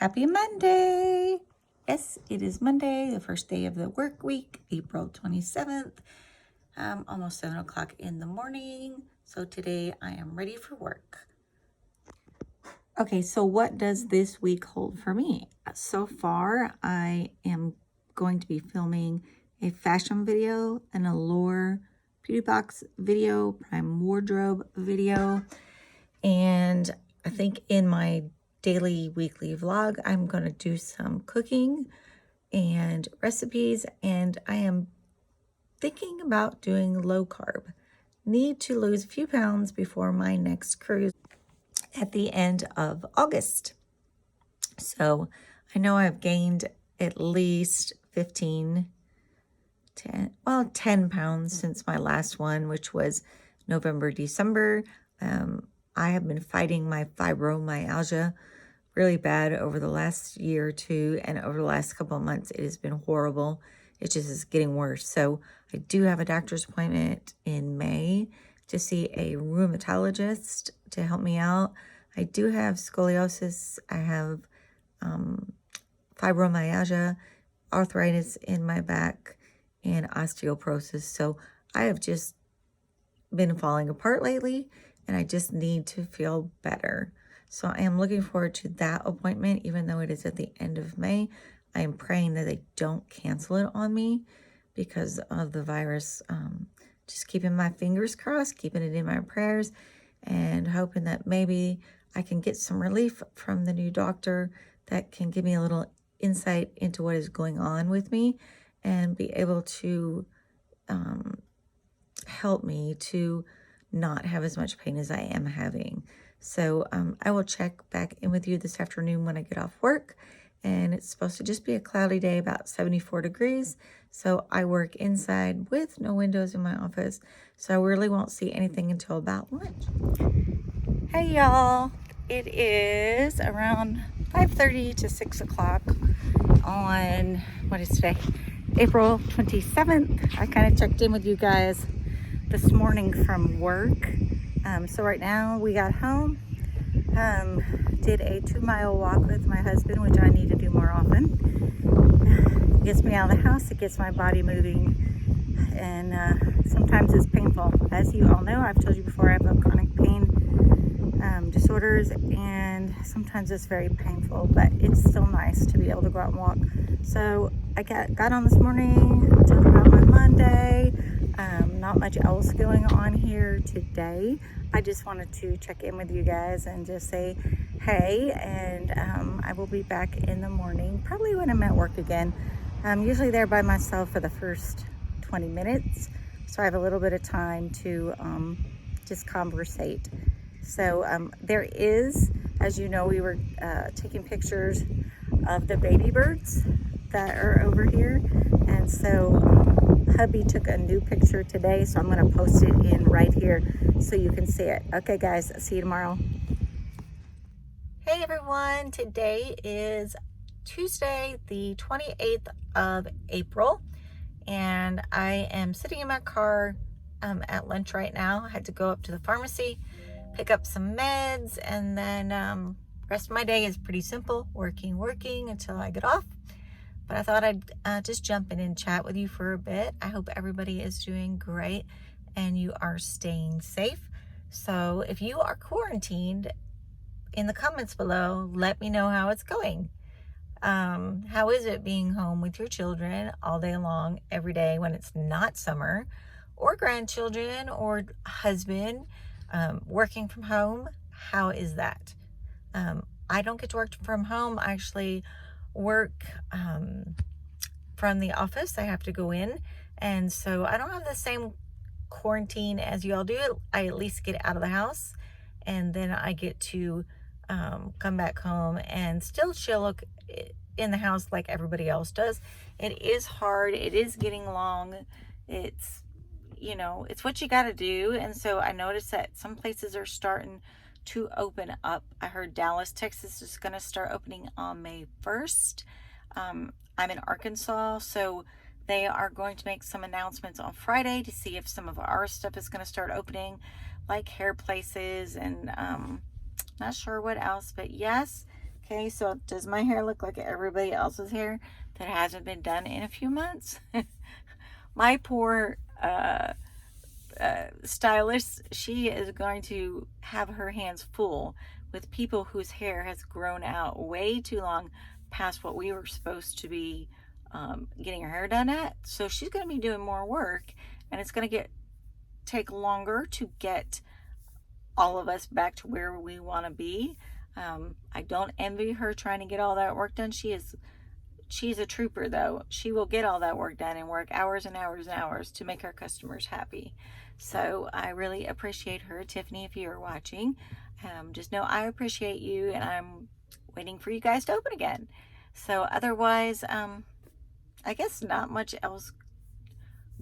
Happy Monday. Yes, it is Monday, the first day of the work week, April 27th. Almost 7 o'clock in the morning. So today I am ready for work. Okay, so what does this week hold for me? So far, I am going to be filming a fashion video, an Allure beauty box video, prime wardrobe video, and I think in my daily weekly vlog, I'm going to do some cooking and recipes, and I am thinking about doing low carb. Need to lose a few pounds before my next cruise at the end of August. So I know I've gained at least 10 pounds since my last one, which was November, December. I have been fighting my fibromyalgia really bad over the last year or two, and over the last couple of months, it has been horrible. It just is getting worse. So I do have a doctor's appointment in May to see a rheumatologist to help me out. I do have scoliosis. I have fibromyalgia, arthritis in my back, and osteoporosis. So I have just been falling apart lately, and I just need to feel better. So I am looking forward to that appointment, even though it is at the end of May. I am praying that they don't cancel it on me because of the virus. Just keeping my fingers crossed, keeping it in my prayers, and hoping that maybe I can get some relief from the new doctor that can give me a little insight into what is going on with me and be able to help me to not have as much pain as I am having. So I will check back in with you this afternoon when I get off work. And it's supposed to just be a cloudy day, about 74 degrees. So I work inside with no windows in my office. So I really won't see anything until about lunch. Hey y'all, it is around 5:30 to 6 o'clock on, what is today? April 27th. I kind of checked in with you guys this morning from work. So right now we got home, did a 2-mile walk with my husband, which I need to do more often. It gets me out of the house, it gets my body moving, and sometimes it's painful. As you all know, I've told you before, I have chronic pain disorders, and sometimes it's very painful, but it's still nice to be able to go out and walk. So I got on this morning, talked about my Monday. Not much else going on here today. I just wanted to check in with you guys and just say hey, and I will be back in the morning, probably when I'm at work again. I'm usually there by myself for the first 20 minutes, so I have a little bit of time to just conversate. So there is, as you know, we were taking pictures of the baby birds that are over here, and so hubby took a new picture today, so I'm going to post it in right here so you can see it. Okay guys, see you tomorrow. Hey everyone, today is Tuesday the 28th of April, and I am sitting in my car at lunch right now. I had to go up to the pharmacy, pick up some meds, and then rest of my day is pretty simple, working until I get off. But I thought I'd just jump in and chat with you for a bit. I hope everybody is doing great and you are staying safe. So if you are quarantined, in the comments below, let me know how it's going. How is it being home with your children all day long, every day when it's not summer, or grandchildren or husband working from home? How is that? I don't get to work from home. I actually work from the office. I have to go in, and so I don't have the same quarantine as you all do. I at least get out of the house, and then I get to come back home and still chill in the house like everybody else does. It is hard. It is getting long. It's, you know, it's what you got to do. And so I noticed that some places are starting to open up. I heard Dallas, Texas is going to start opening on May 1st. I'm in Arkansas, so they are going to make some announcements on Friday to see if some of our stuff is going to start opening, like hair places and not sure what else. But yes, Okay, so does my hair look like everybody else's hair that hasn't been done in a few months? My poor stylist, she is going to have her hands full with people whose hair has grown out way too long past what we were supposed to be getting her hair done at. So she's going to be doing more work, and it's going to take longer to get all of us back to where we want to be. I don't envy her trying to get all that work done. She's a trooper, though. She will get all that work done and work hours and hours and hours to make our customers happy. So I really appreciate her. Tiffany, if you're watching, just know I appreciate you, and I'm waiting for you guys to open again. So otherwise, I guess not much else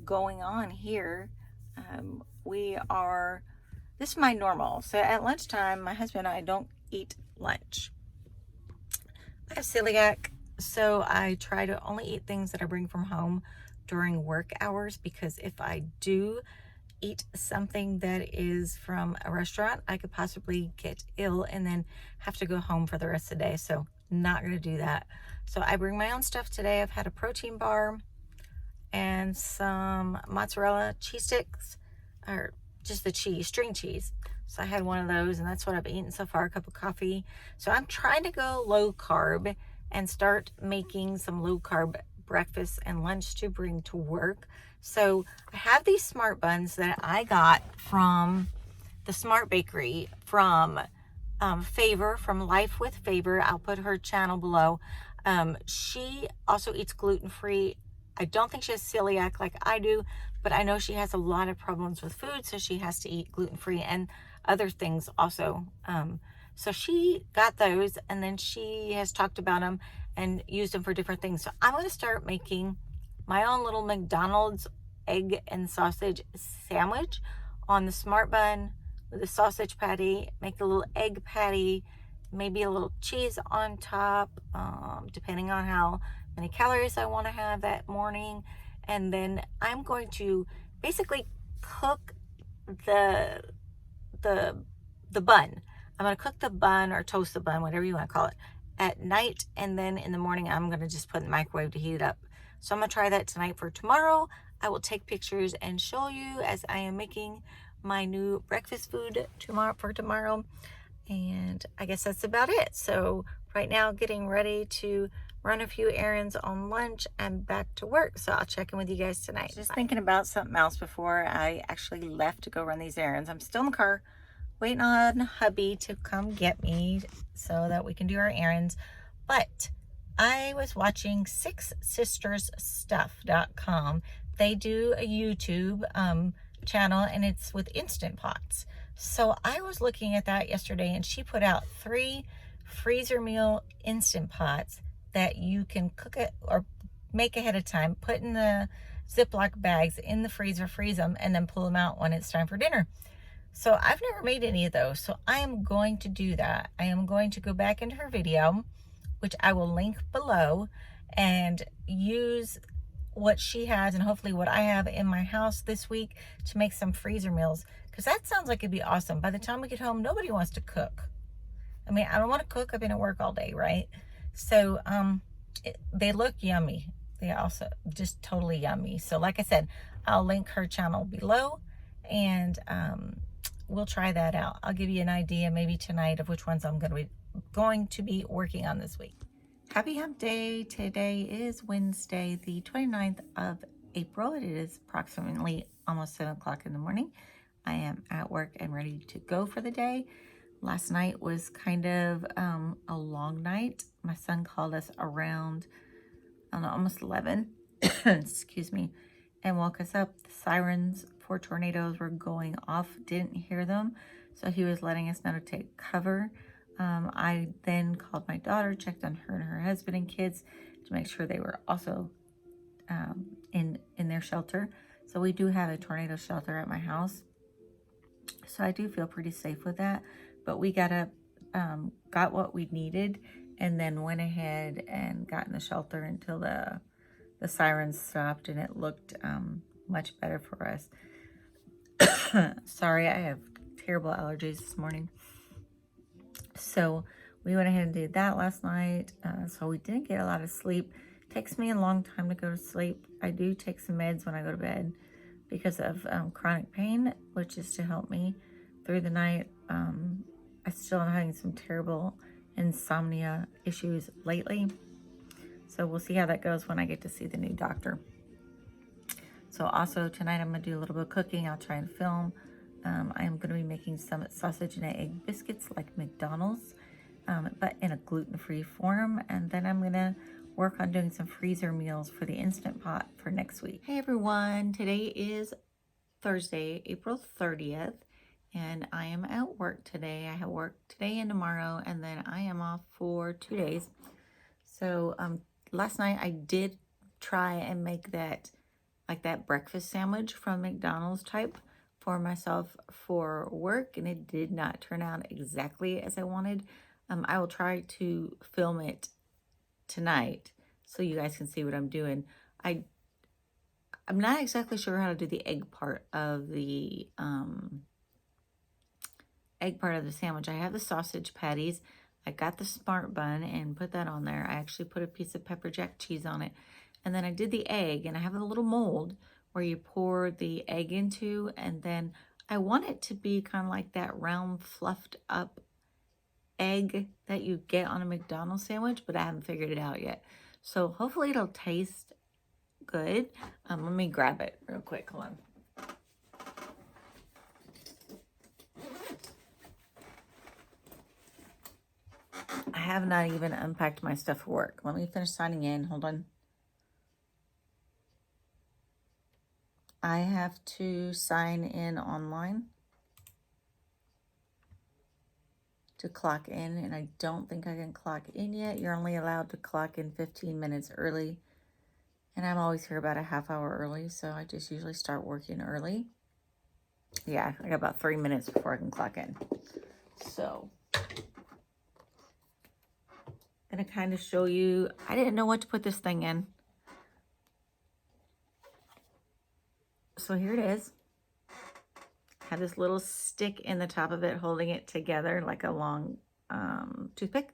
going on here. This is my normal. So at lunchtime, my husband and I don't eat lunch. I have celiac, so I try to only eat things that I bring from home during work hours, because if I do eat something that is from a restaurant, I could possibly get ill and then have to go home for the rest of the day. So not going to do that. So I bring my own stuff today. I've had a protein bar and some mozzarella cheese sticks, or just the cheese, string cheese. So I had one of those, and that's what I've eaten so far, a cup of coffee. So I'm trying to go low carb and start making some low carb breakfast and lunch to bring to work. So I have these smart buns that I got from the Smart Bakery from Favor, from Life with Favor. I'll put her channel below. She also eats gluten-free. I don't think she has celiac like I do, but I know she has a lot of problems with food, so she has to eat gluten-free and other things also. So she got those, and then she has talked about them and used them for different things. So I'm going to start making my own little McDonald's egg and sausage sandwich on the Smart Bun with a sausage patty, make a little egg patty, maybe a little cheese on top, depending on how many calories I want to have that morning. And then I'm going to basically cook the bun. I'm going to cook the bun or toast the bun, whatever you want to call it, at night. And then in the morning, I'm going to just put it in the microwave to heat it up. So I'm going to try that tonight. For tomorrow, I will take pictures and show you as I am making my new breakfast food for tomorrow. And I guess that's about it. So right now, getting ready to run a few errands on lunch and back to work. So I'll check in with you guys tonight. Just thinking about something else before I actually left to go run these errands. I'm still in the car waiting on hubby to come get me so that we can do our errands. But I was watching sixsistersstuff.com. They do a YouTube channel, and it's with Instant Pots. So I was looking at that yesterday, and she put out 3 freezer meal Instant Pots that you can cook it or make ahead of time, put in the Ziploc bags in the freezer, freeze them, and then pull them out when it's time for dinner. So I've never made any of those, so I am going to do that. I am going to go back into her video, which I will link below, and use what she has and hopefully what I have in my house this week to make some freezer meals, because that sounds like it'd be awesome. By the time we get home, nobody wants to cook. I mean, I don't want to cook. I've been at work all day, right? So they look yummy. They also just totally yummy. So like I said, I'll link her channel below, and we'll try that out. I'll give you an idea maybe tonight of which ones I'm going to be working on this week. Happy Hump Day. Today is Wednesday, the 29th of April. It is approximately almost 7 o'clock in the morning. I am at work and ready to go for the day. Last night was kind of a long night. My son called us around, I don't know, almost 11, excuse me, and woke us up. The sirens for tornadoes were going off, didn't hear them, so he was letting us know to take cover. I then called my daughter, checked on her and her husband and kids to make sure they were also in their shelter. So we do have a tornado shelter at my house, so I do feel pretty safe with that. But we got what we needed, and then went ahead and got in the shelter until the sirens stopped, and it looked much better for us. Sorry, I have terrible allergies this morning. So we went ahead and did that last night. So we didn't get a lot of sleep. It takes me a long time to go to sleep. I do take some meds when I go to bed because of chronic pain, which is to help me through the night. I still am having some terrible insomnia issues lately. So we'll see how that goes when I get to see the new doctor. So also tonight I'm going to do a little bit of cooking. I'll try and film. I am going to be making some sausage and egg biscuits like McDonald's, but in a gluten-free form. And then I'm going to work on doing some freezer meals for the Instant Pot for next week. Hey everyone, today is Thursday, April 30th, and I am at work today. I have work today and tomorrow, and then I am off for 2 days. So last night I did try and make that breakfast sandwich from McDonald's type for myself for work, and it did not turn out exactly as I wanted. I will try to film it tonight so you guys can see what I'm doing. I'm not exactly sure how to do the egg part of the sandwich. I have the sausage patties. I got the smart bun and put that on there. I actually put a piece of pepper jack cheese on it. And then I did the egg, and I have a little mold where you pour the egg into, and then I want it to be kind of like that round fluffed up egg that you get on a McDonald's sandwich, but I haven't figured it out yet. So hopefully it'll taste good. Let me grab it real quick. Hold on. I have not even unpacked my stuff for work. Let me finish signing in. Hold on. I have to sign in online to clock in, and I don't think I can clock in yet. You're only allowed to clock in 15 minutes early, and I'm always here about a half hour early, so I just usually start working early. Yeah, I got about 3 minutes before I can clock in. So I'm gonna kind of show you. I didn't know what to put this thing in. So here it is. Have this little stick in the top of it holding it together like a long toothpick.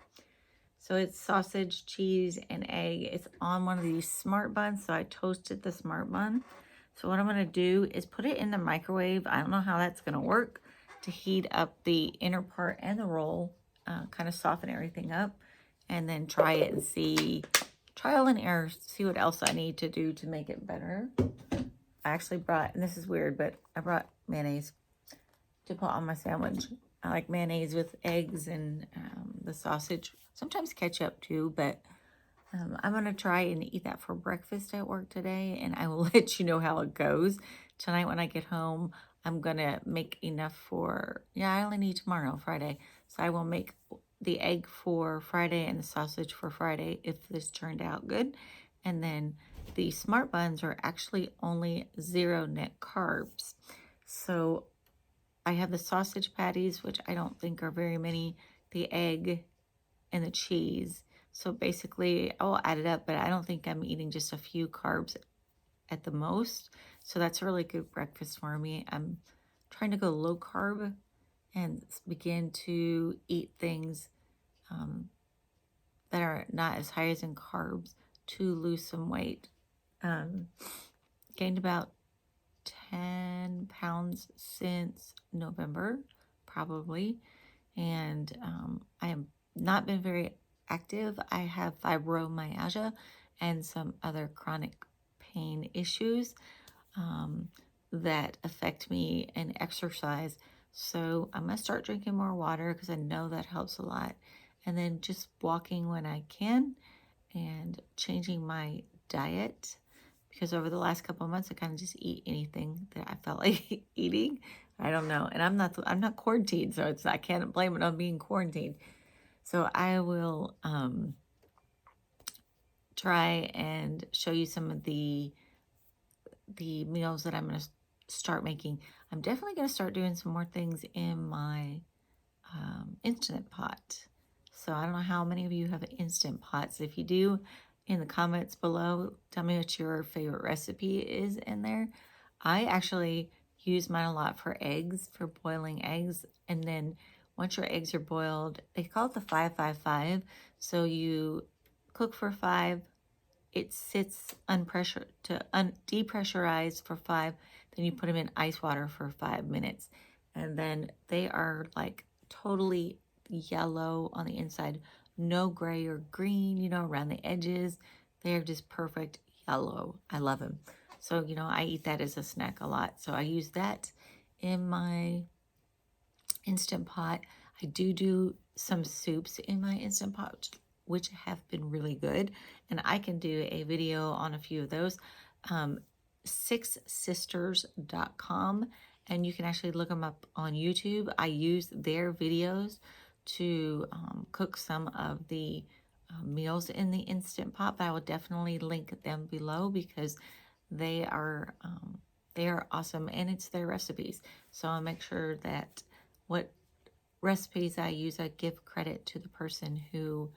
So it's sausage, cheese, and egg. It's on one of these smart buns, so I toasted the smart bun. So what I'm going to do is put it in the microwave. I don't know how that's going to work to heat up the inner part and the roll, kind of soften everything up, and then try it and see, trial and error, see what else I need to do to make it better. I actually brought, and this is weird, but I brought mayonnaise to put on my sandwich. I like mayonnaise with eggs and the sausage. Sometimes ketchup too, but I'm going to try and eat that for breakfast at work today, and I will let you know how it goes. Tonight when I get home, I'm going to make enough for, I only need tomorrow, Friday. So I will make the egg for Friday and the sausage for Friday if this turned out good. And then the smart buns are actually only 0 net carbs. So I have the sausage patties, which I don't think are very many, the egg, and the cheese. So basically, I'll add it up, but I don't think I'm eating just a few carbs at the most. So that's a really good breakfast for me. I'm trying to go low carb and begin to eat things that are not as high as in carbs to lose some weight. Gained about 10 pounds since November, probably. And I have not been very active. I have fibromyalgia and some other chronic pain issues that affect me and exercise. So I'm going to start drinking more water because I know that helps a lot. And then just walking when I can and changing my diet, because over the last couple of months I kind of just eat anything that I felt like eating. I don't know, and I'm not quarantined, so I can't blame it on being quarantined. So I will try and show you some of the meals that I'm going to start making. I'm definitely going to start doing some more things in my Instant Pot. So I don't know how many of you have Instant Pots. If you do, in the comments below, tell me what your favorite recipe is in there. I actually use mine a lot for eggs, for boiling eggs. And then once your eggs are boiled, they call it the 5-5-5. So you cook for 5, it sits depressurize for 5, then you put them in ice water for 5 minutes. And then they are like totally yellow on the inside, no gray or green, you know, around the edges. They're just perfect yellow. I love them. So, you know, I eat that as a snack a lot. So I use that in my Instant Pot. I do some soups in my Instant Pot, which have been really good. And I can do a video on a few of those. 6sisters.com, and you can actually look them up on YouTube. I use their videos to cook some of the meals in the Instant Pot, but I will definitely link them below because they are awesome, and it's their recipes. So I'll make sure that what recipes I use, I give credit to the person who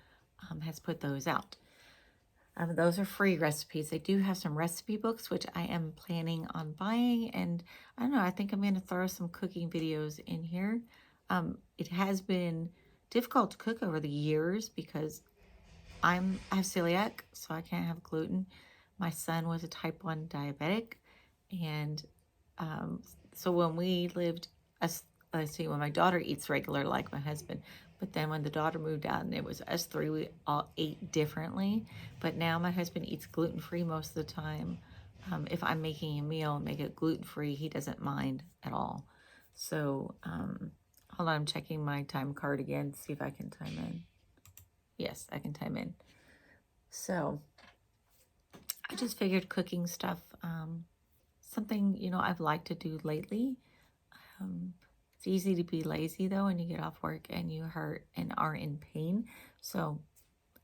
has put those out. Those are free recipes. They do have some recipe books, which I am planning on buying. And I don't know, I think I'm going to throw some cooking videos in here. It has been difficult to cook over the years because I have celiac, so I can't have gluten. My son was a type 1 diabetic. And so when we lived, let's see, when my daughter eats regular like my husband, but then when the daughter moved out and it was us 3, we all ate differently. But now my husband eats gluten-free most of the time. If I'm making a meal and make it gluten-free, he doesn't mind at all. So hold on, I'm checking my time card again to see if I can time in. Yes, I can time in. So I just figured cooking stuff, something, you know, I've liked to do lately. It's easy to be lazy though when you get off work and you hurt and are in pain. So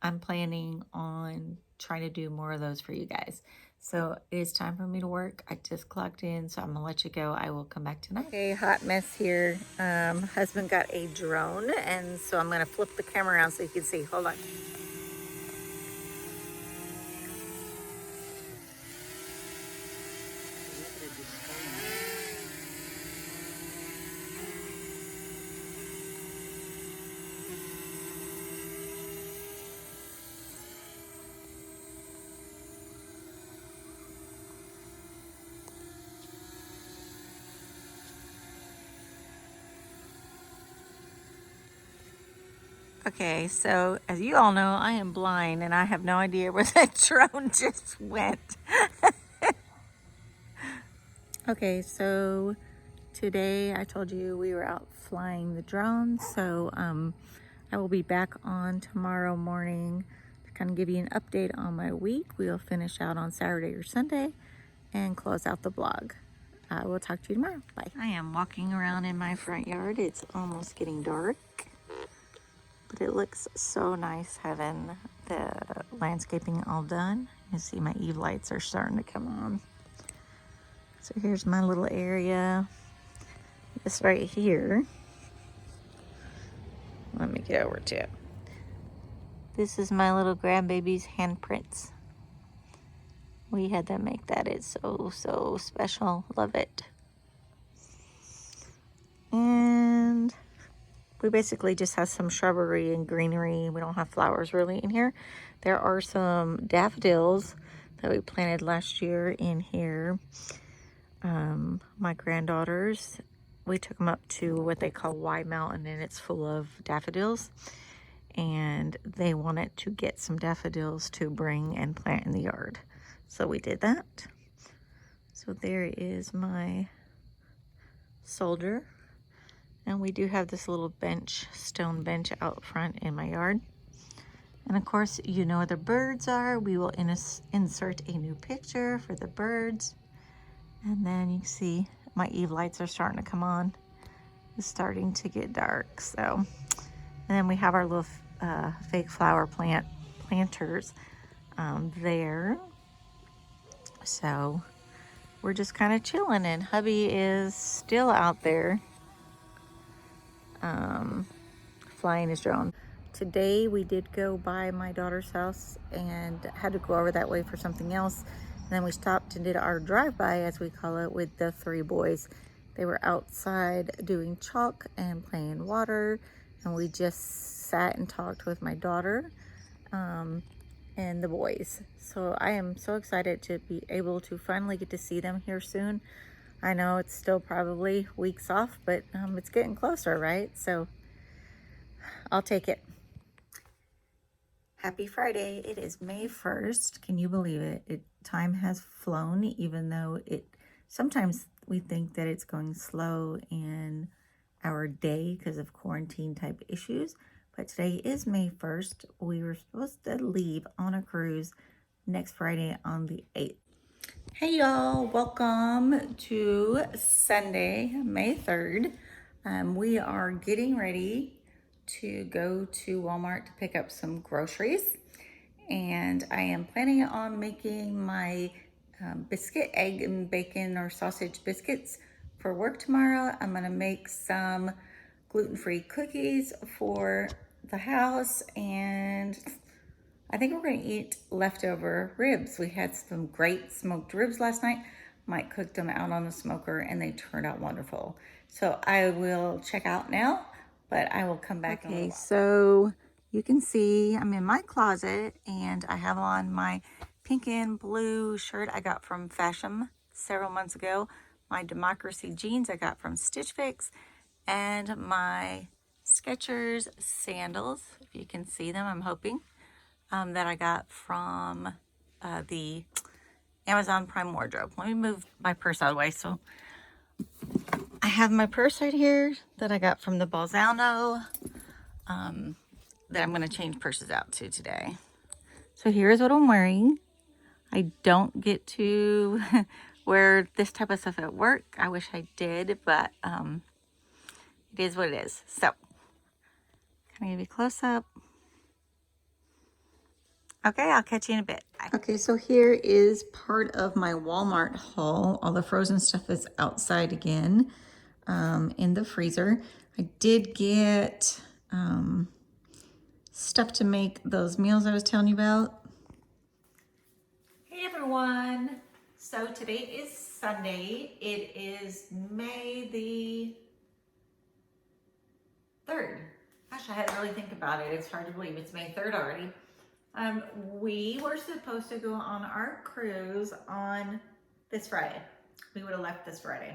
I'm planning on trying to do more of those for you guys. So it is time for me to work. I just clocked in, so I'm gonna let you go. I will come back tonight. Okay, hot mess here. Husband got a drone, and so I'm gonna flip the camera around so you can see. Hold on. Okay, so as you all know, I am blind and I have no idea where that drone just went. Okay, so today I told you we were out flying the drone, so I will be back on tomorrow morning to kind of give you an update on my week. We'll finish out on Saturday or Sunday and close out the vlog. We'll talk to you tomorrow. Bye. I am walking around in my front yard. It's almost getting dark, but it looks so nice having the landscaping all done. You see my Eve lights are starting to come on. So here's my little area. This right here. Let me get over to it. This is my little grandbaby's handprints. We had them make that. It's so special. Love it. And we basically just have some shrubbery and greenery. We don't have flowers really in here. There are some daffodils that we planted last year in here. My granddaughters, we took them up to what they call Y Mountain, and it's full of daffodils. And they wanted to get some daffodils to bring and plant in the yard. So we did that. So there is my soldier. And we do have this little bench, stone bench out front in my yard. And of course, you know where the birds are. We will insert a new picture for the birds. And then you can see my Eve lights are starting to come on. It's starting to get dark. So, and then we have our little fake flower planters there. So we're just kind of chilling, and hubby is still out there flying his drone. Today we did go by my daughter's house and had to go over that way for something else. And then we stopped and did our drive-by, as we call it, with the 3 boys. They were outside doing chalk and playing water, and we just sat and talked with my daughter and the boys. So I am so excited to be able to finally get to see them here soon. I know it's still probably weeks off, but it's getting closer, right? So I'll take it. Happy Friday. It is May 1st. Can you believe it? Time has flown, even though sometimes we think that it's going slow in our day because of quarantine type issues. But today is May 1st. We were supposed to leave on a cruise next Friday on the 8th. Hey y'all, welcome to Sunday, May 3rd. We are getting ready to go to Walmart to pick up some groceries, and I am planning on making my biscuit, egg and bacon or sausage biscuits for work tomorrow. I'm gonna make some gluten-free cookies for the house, and I think we're gonna eat leftover ribs. We had some great smoked ribs last night. Mike cooked them out on the smoker and they turned out wonderful. So I will check out now, but I will come back. Okay, so you can see I'm in my closet and I have on my pink and blue shirt I got from Fashion several months ago, my Democracy jeans I got from Stitch Fix, and my Skechers sandals, if you can see them, I'm hoping, that I got from the Amazon Prime wardrobe. Let me move my purse out of the way. So I have my purse right here that I got from the Balzano, that I'm going to change purses out to today. So here's what I'm wearing. I don't get to wear this type of stuff at work. I wish I did, but it is what it is. So can I give you a close up? Okay, I'll catch you in a bit. Bye. Okay, so here is part of my Walmart haul. All the frozen stuff is outside again in the freezer. I did get stuff to make those meals I was telling you about. Hey everyone. So today is Sunday. It is May the 3rd. Gosh, I had to really think about it. It's hard to believe it's May 3rd already. We were supposed to go on our cruise on this Friday. We would have left this Friday.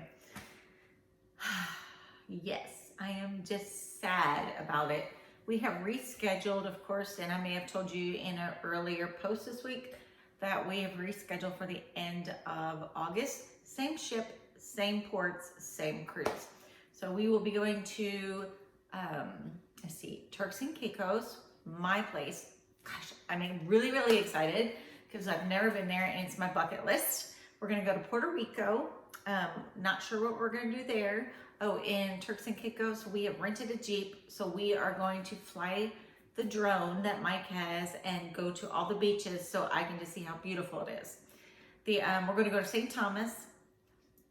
Yes, I am just sad about it. We have rescheduled, of course, and I may have told you in an earlier post this week that we have rescheduled for the end of August. Same ship, same ports, same cruise. So we will be going to, let's see, Turks and Caicos, my place. Gosh, I'm really, really excited because I've never been there and it's my bucket list. We're gonna go to Puerto Rico. Not sure what we're gonna do there. Oh, in Turks and Caicos, we have rented a Jeep. So we are going to fly the drone that Mike has and go to all the beaches so I can just see how beautiful it is. We're gonna go to St. Thomas.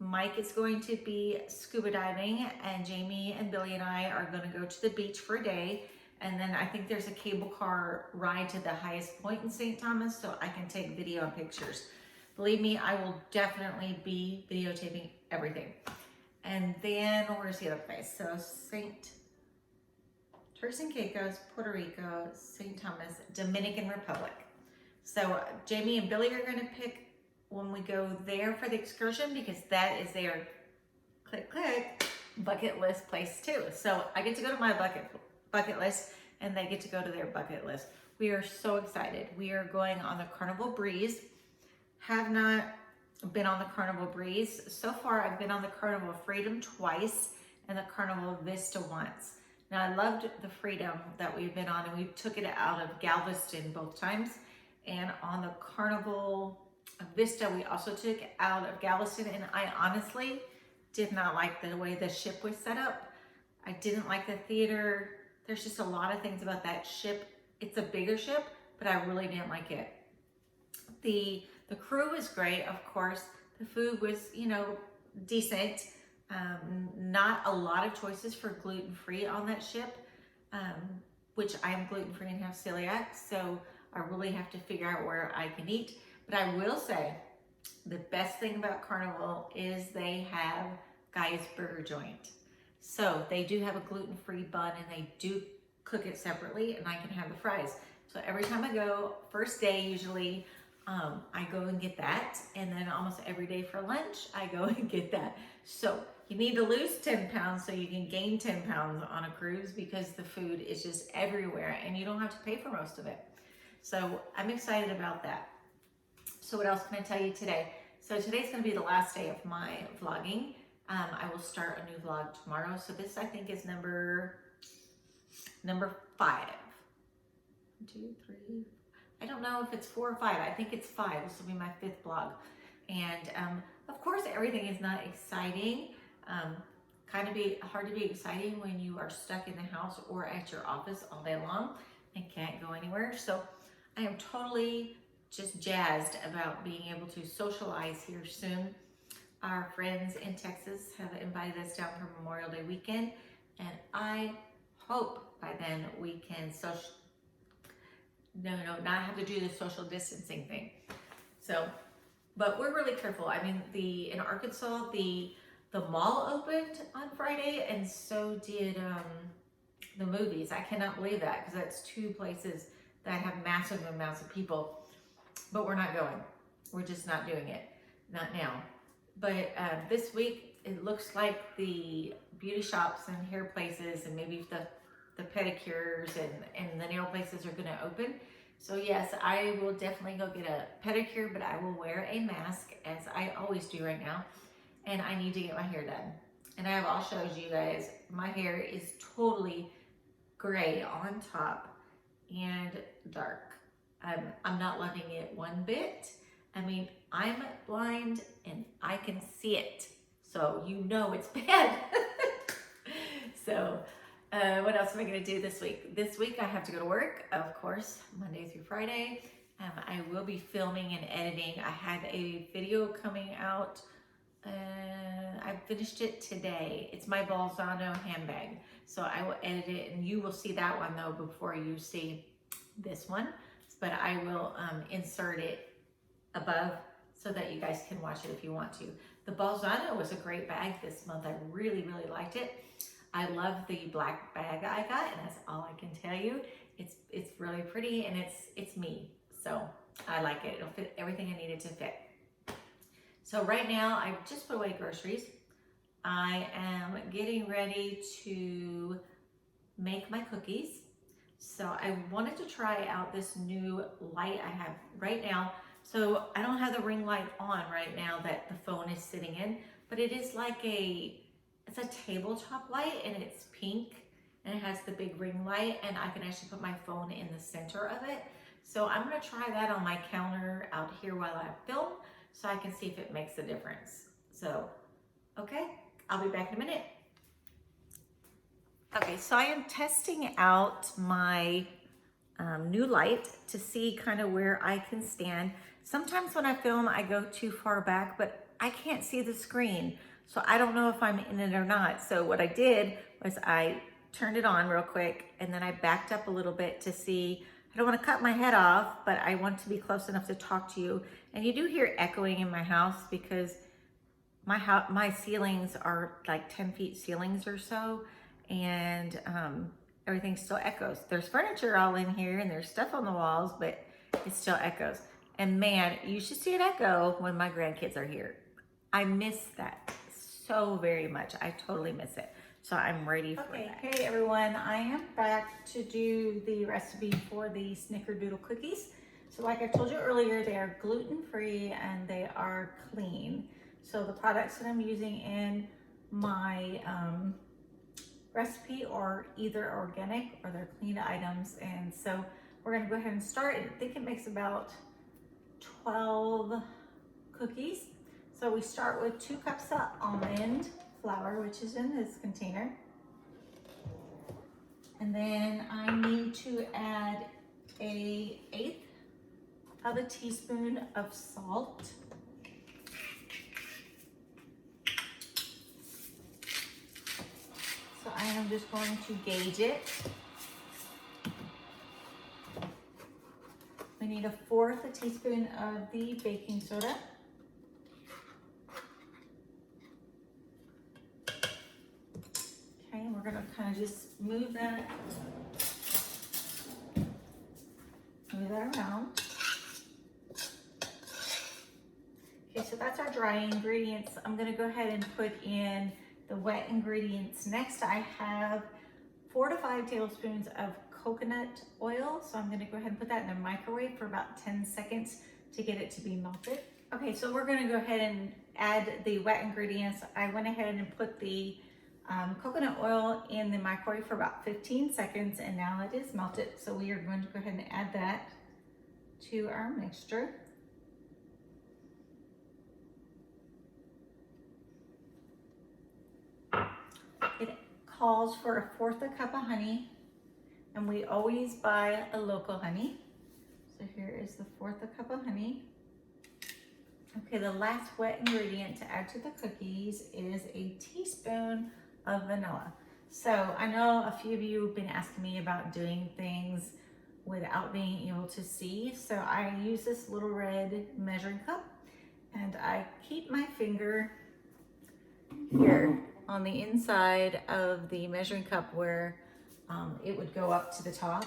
Mike is going to be scuba diving, and Jamie and Billy and I are gonna go to the beach for a day. And then I think there's a cable car ride to the highest point in St. Thomas so I can take video and pictures. Believe me, I will definitely be videotaping everything. And then where's the other place? So Turks and Caicos, Puerto Rico, St. Thomas, Dominican Republic. So Jamie and Billy are gonna pick when we go there for the excursion because that is their click, click, bucket list place too. So I get to go to my bucket list and they get to go to their bucket list. We are so excited. We are going on the Carnival Breeze. Have not been on the Carnival Breeze. So far I've been on the Carnival Freedom twice and the Carnival Vista once. Now I loved the Freedom that we've been on, and we took it out of Galveston both times. And on the Carnival Vista, we also took it out of Galveston, and I honestly did not like the way the ship was set up. I didn't like the theater. There's just a lot of things about that ship. It's a bigger ship, but I really didn't like it. The crew was great, of course. The food was, decent. Not a lot of choices for gluten-free on that ship, which I'm gluten-free and have celiac, so I really have to figure out where I can eat. But I will say, the best thing about Carnival is they have guy's burger joint. So they do have a gluten-free bun and they do cook it separately, and I can have the fries. So every time I go, first day usually, I go and get that. And then almost every day for lunch, I go and get that. So you need to lose 10 pounds so you can gain 10 pounds on a cruise, because the food is just everywhere and you don't have to pay for most of it. So I'm excited about that. So what else can I tell you today? So today's gonna be the last day of my vlogging. I will start a new vlog tomorrow. So this, I think, is number 5. 1, 2, 3. I don't know if it's 4 or 5. I think it's 5. This will be my 5th vlog. And of course, everything is not exciting. Kind of be hard to be exciting when you are stuck in the house or at your office all day long and can't go anywhere. So I am totally just jazzed about being able to socialize here soon. Our friends in Texas have invited us down for Memorial Day weekend, and I hope by then we can not have to do the social distancing thing. So, but we're really careful. I mean, in Arkansas, the mall opened on Friday, and so did the movies. I cannot believe that, because that's 2 places that have massive amounts of people. But we're not going. We're just not doing it. Not now. But this week, it looks like the beauty shops and hair places and maybe the pedicures and the nail places are gonna open. So yes, I will definitely go get a pedicure, but I will wear a mask, as I always do right now. And I need to get my hair done. And I have all showed you guys, my hair is totally gray on top and dark. I'm not loving it one bit. I mean, I'm blind and I can see it. So you know it's bad. So what else am I gonna do this week? This week I have to go to work, of course, Monday through Friday. I will be filming and editing. I have a video coming out. I finished it today. It's my Balzano handbag. So I will edit it, and you will see that one though before you see this one. But I will insert it above so that you guys can watch it if you want to. The Balzano was a great bag this month. I really, really liked it. I love the black bag I got, and that's all I can tell you. It's really pretty, and it's me. So I like it. It'll fit everything I needed to fit. So right now, I just put away groceries. I am getting ready to make my cookies. So I wanted to try out this new light I have right now. So I don't have the ring light on right now that the phone is sitting in, but it is like it's a tabletop light, and it's pink, and it has the big ring light, and I can actually put my phone in the center of it. So I'm gonna try that on my counter out here while I film, so I can see if it makes a difference. So, okay, I'll be back in a minute. Okay, so I am testing out my new light to see kind of where I can stand. Sometimes when I film, I go too far back, but I can't see the screen. So I don't know if I'm in it or not. So what I did was I turned it on real quick, and then I backed up a little bit to see. I don't want to cut my head off, but I want to be close enough to talk to you. And you do hear echoing in my house because my ceilings are like 10 feet ceilings or so, and everything still echoes. There's furniture all in here and there's stuff on the walls, but it still echoes. And man, you should see it echo when my grandkids are here. I miss that so very much. I totally miss it. So I'm ready for that. Hey everyone, I am back to do the recipe for the Snickerdoodle cookies. So like I told you earlier, they are gluten-free and they are clean. So the products that I'm using in my recipe are either organic or they're clean items. And so we're gonna go ahead and start. I think it makes about 12 cookies. So we start with 2 cups of almond flour, which is in this container. And then I need to add an 1/8 of a teaspoon of salt. So I am just going to gauge it. We need 1/4 teaspoon of the baking soda. kind of just move that around. Okay, so that's our dry ingredients. I'm gonna go ahead and put in the wet ingredients. Next, I have 4 to 5 tablespoons of coconut oil. So I'm gonna go ahead and put that in the microwave for about 10 seconds to get it to be melted. Okay, so we're gonna go ahead and add the wet ingredients. I went ahead and put the coconut oil in the microwave for about 15 seconds, and now it is melted. So we are going to go ahead and add that to our mixture. It calls for 1/4 cup of honey, and we always buy a local honey. So here is the 1/4 cup of honey. Okay, the last wet ingredient to add to the cookies is a teaspoon of vanilla. So I know a few of you have been asking me about doing things without being able to see. So I use this little red measuring cup, and I keep my finger here on the inside of the measuring cup where it would go up to the top.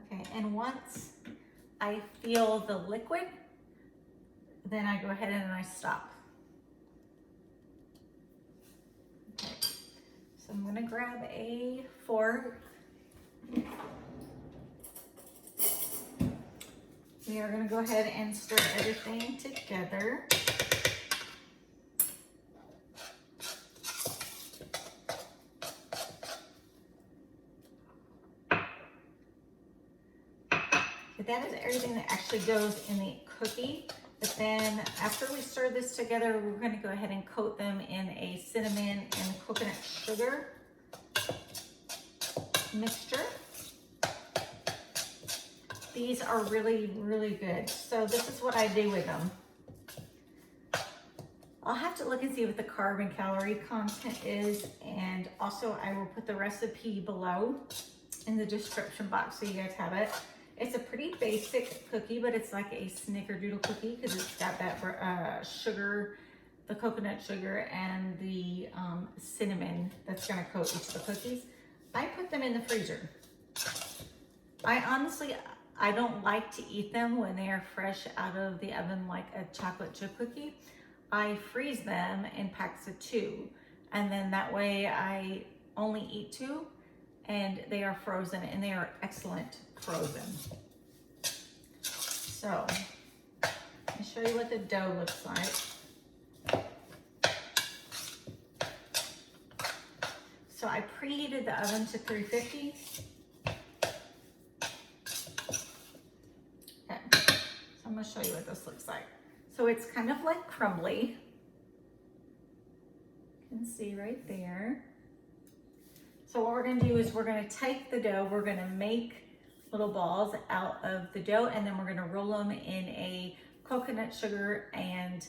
Okay, and once I feel the liquid, then I go ahead and I stop. Okay, so I'm gonna grab a fork. We are gonna go ahead and stir everything together. But that is everything that actually goes in the cookie. But then after we stir this together, we're gonna go ahead and coat them in a cinnamon and coconut sugar mixture. These are really, really good. So this is what I do with them. I'll have to look and see what the carb and calorie content is, and also I will put the recipe below in the description box so you guys have it. It's a pretty basic cookie, but it's like a Snickerdoodle cookie because it's got that sugar, the coconut sugar, and the cinnamon that's gonna coat each of the cookies. I put them in the freezer. I don't like to eat them when they are fresh out of the oven like a chocolate chip cookie. I freeze them in packs of 2, and then that way I only eat 2, and they are frozen, and they are excellent frozen. So let me show you what the dough looks like. So I preheated the oven to 350. Okay, so I'm gonna show you what this looks like. So it's kind of like crumbly. You can see right there. So what we're gonna do is we're gonna take the dough, we're gonna make little balls out of the dough, and then we're gonna roll them in a coconut sugar and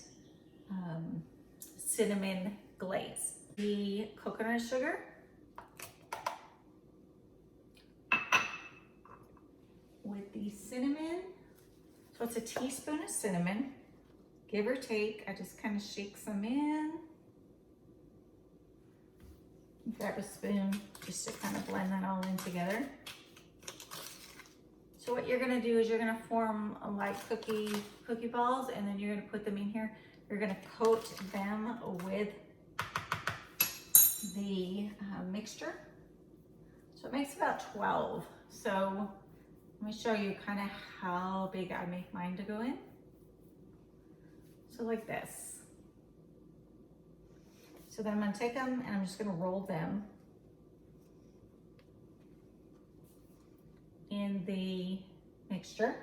cinnamon glaze. The coconut sugar, with the cinnamon, so it's a teaspoon of cinnamon, give or take. I just kind of shake some in. Grab a spoon just to kind of blend that all in together. So what you're gonna do is you're gonna form like cookie balls, and then you're gonna put them in here. You're gonna coat them with the mixture. So it makes about 12. So let me show you kind of how big I make mine to go in. So like this. So then I'm gonna take them and I'm just gonna roll them in the mixture.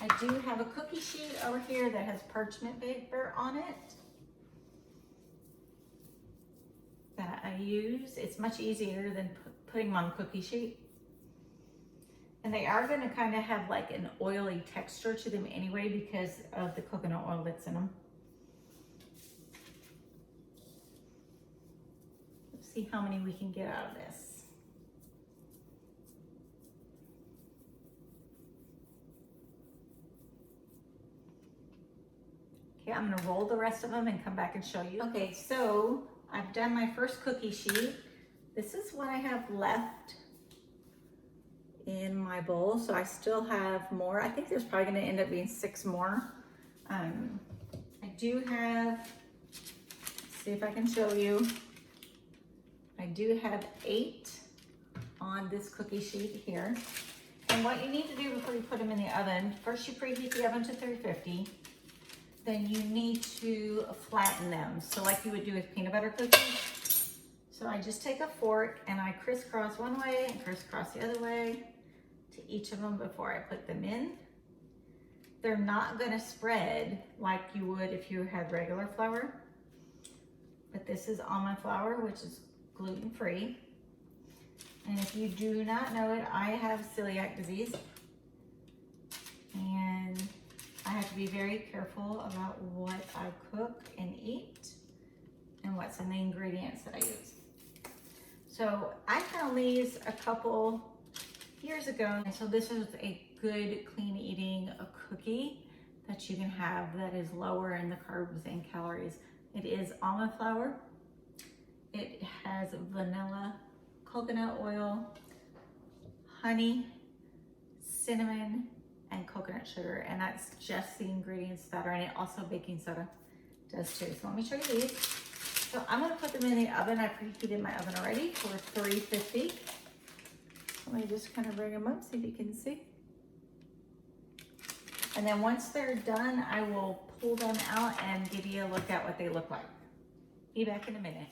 I do have a cookie sheet over here that has parchment paper on it that I use. It's much easier than putting them on a cookie sheet. And they are gonna kind of have like an oily texture to them anyway because of the coconut oil that's in them. see how many we can get out of this. Okay, I'm gonna roll the rest of them and come back and show you. Okay, so I've done my first cookie sheet. This is what I have left in my bowl. So I still have more. I think there's probably gonna end up being 6 more. I do have, let's see if I can show you. I do have 8 on this cookie sheet here. And what you need to do before you put them in the oven, first you preheat the oven to 350. Then you need to flatten them. So like you would do with peanut butter cookies. So I just take a fork and I crisscross one way and crisscross the other way to each of them before I put them in. They're not gonna spread like you would if you had regular flour. But this is almond flour, which is gluten-free. And if you do not know it, I have celiac disease. And I have to be very careful about what I cook and eat and what's in the ingredients that I use. So I found these a couple years ago. And so this is a good clean eating cookie that you can have that is lower in the carbs and calories. It is almond flour. It has vanilla, coconut oil, honey, cinnamon, and coconut sugar. And that's just the ingredients that are in it. Also baking soda does too. So let me show you these. So I'm gonna put them in the oven. I preheated my oven already for 350. Let me just kind of bring them up so you can see. And then once they're done, I will pull them out and give you a look at what they look like. Be back in a minute.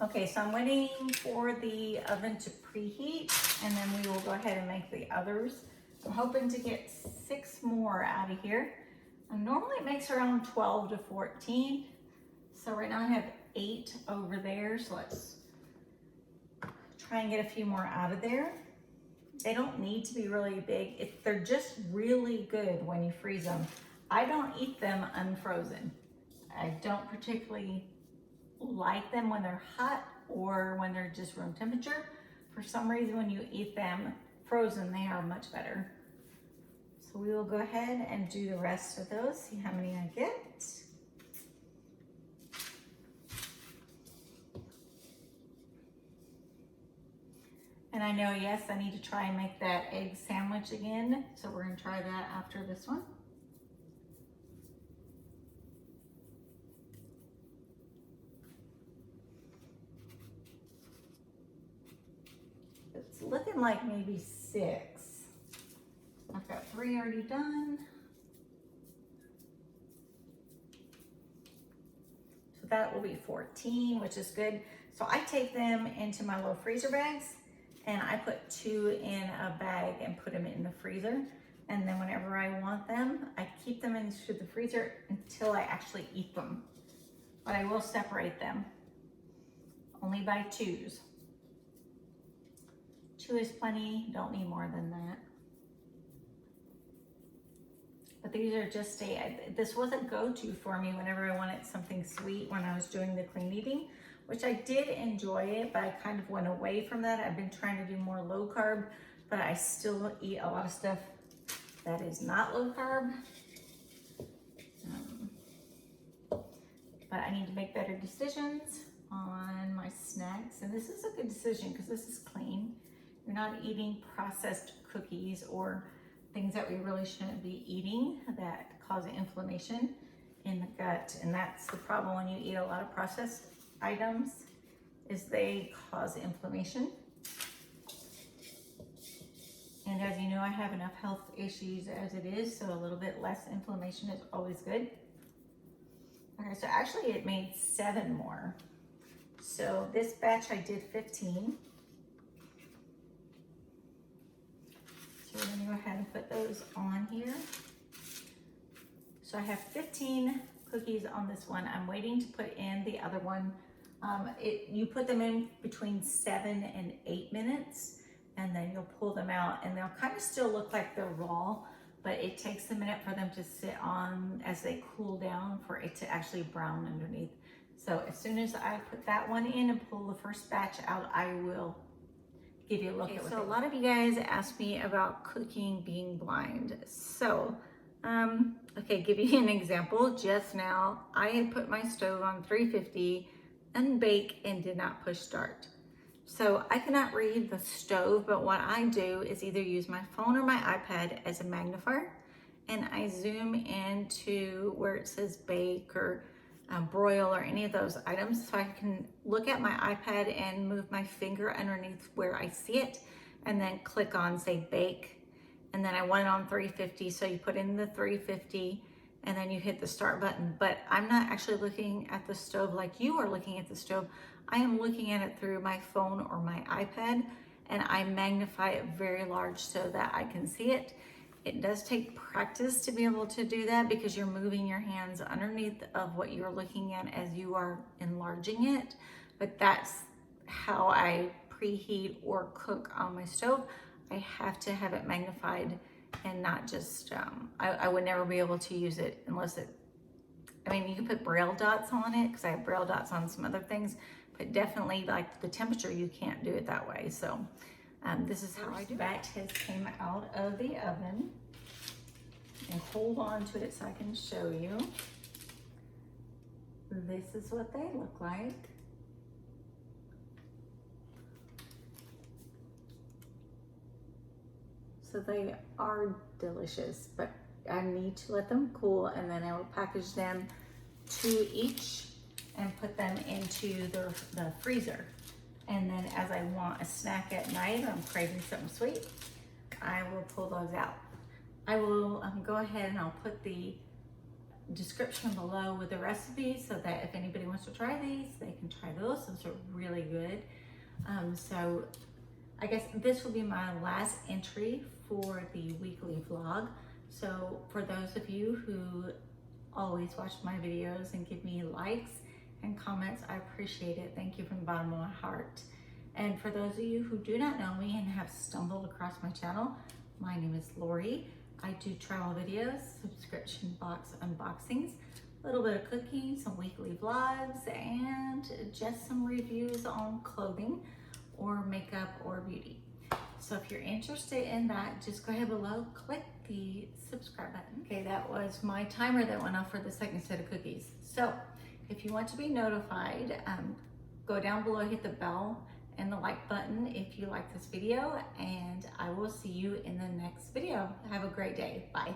Okay, so I'm waiting for the oven to preheat and then we will go ahead and make the others. I'm hoping to get 6 more out of here. Normally it makes around 12 to 14. So right now I have 8 over there. So let's try and get a few more out of there. They don't need to be really big. They're just really good when you freeze them. I don't eat them unfrozen. I don't particularly like them when they're hot or when they're just room temperature. For some reason, when you eat them frozen, they are much better. So we will go ahead and do the rest of those, see how many I get. And I know, yes, I need to try and make that egg sandwich again. So we're gonna try that after this one. It's looking like maybe 6. I've got 3 already done. So that will be 14, which is good. So I take them into my little freezer bags and I put 2 in a bag and put them in the freezer. And then whenever I want them, I keep them into the freezer until I actually eat them. But I will separate them only by 2s. 2 is plenty, don't need more than that. But these are just this was a go-to for me whenever I wanted something sweet when I was doing the clean eating, which I did enjoy it, but I kind of went away from that. I've been trying to do more low carb, but I still eat a lot of stuff that is not low carb. But I need to make better decisions on my snacks. And this is a good decision because this is clean. You're not eating processed cookies or things that we really shouldn't be eating that cause inflammation in the gut. And that's the problem when you eat a lot of processed items, is they cause inflammation. And as you know, I have enough health issues as it is, so a little bit less inflammation is always good. Okay, so actually it made 7 more. So this batch I did 15. So we're gonna go ahead and put those on here. So I have 15 cookies on this one. I'm waiting to put in the other one. You put them in between 7 and 8 minutes, and then you'll pull them out, and they'll kind of still look like they're raw, but it takes a minute for them to sit on as they cool down for it to actually brown underneath. So as soon as I put that one in and pull the first batch out, I will give you a look at what so a lot of you guys asked me about cooking being blind. So, okay, give you an example. Just now, I had put my stove on 350 and bake and did not push start. So I cannot read the stove, but what I do is either use my phone or my iPad as a magnifier, and I zoom into where it says bake or broil or any of those items, so I can look at my iPad and move my finger underneath where I see it and then click on, say, bake, and then I want it on 350, so you put in the 350 and then you hit the start button. But I'm not actually looking at the stove like you are looking at the stove. I am looking at it through my phone or my iPad, and I magnify it very large so that I can see it. It does take practice to be able to do that because you're moving your hands underneath of what you're looking at as you are enlarging it. But that's how I preheat or cook on my stove. I have to have it magnified and not just, I would never be able to use it unless it, I mean, you can put braille dots on it because I have braille dots on some other things, but definitely like the temperature, you can't do it that way. So this is how I do it. Batch has came out of the oven, and hold on to it so I can show you. This is what they look like. So they are delicious, but I need to let them cool, and then I will package them 2 each and put them into the freezer. And then as I want a snack at night or I'm craving something sweet, I will pull those out. I will go ahead and I'll put the description below with the recipes so that if anybody wants to try these, they can try those. Those are really good. So I guess this will be my last entry for the weekly vlog. So for those of you who always watch my videos and give me likes and comments, I appreciate it. Thank you from the bottom of my heart. And for those of you who do not know me and have stumbled across my channel, my name is Lori. I do travel videos, subscription box unboxings, a little bit of cooking, some weekly vlogs, and just some reviews on clothing or makeup or beauty. So if you're interested in that, just go ahead below, click the subscribe button. Okay, that was my timer that went off for the second set of cookies. So if you want to be notified, go down below, hit the bell and the like button if you like this video, and I will see you in the next video. Have a great day. Bye.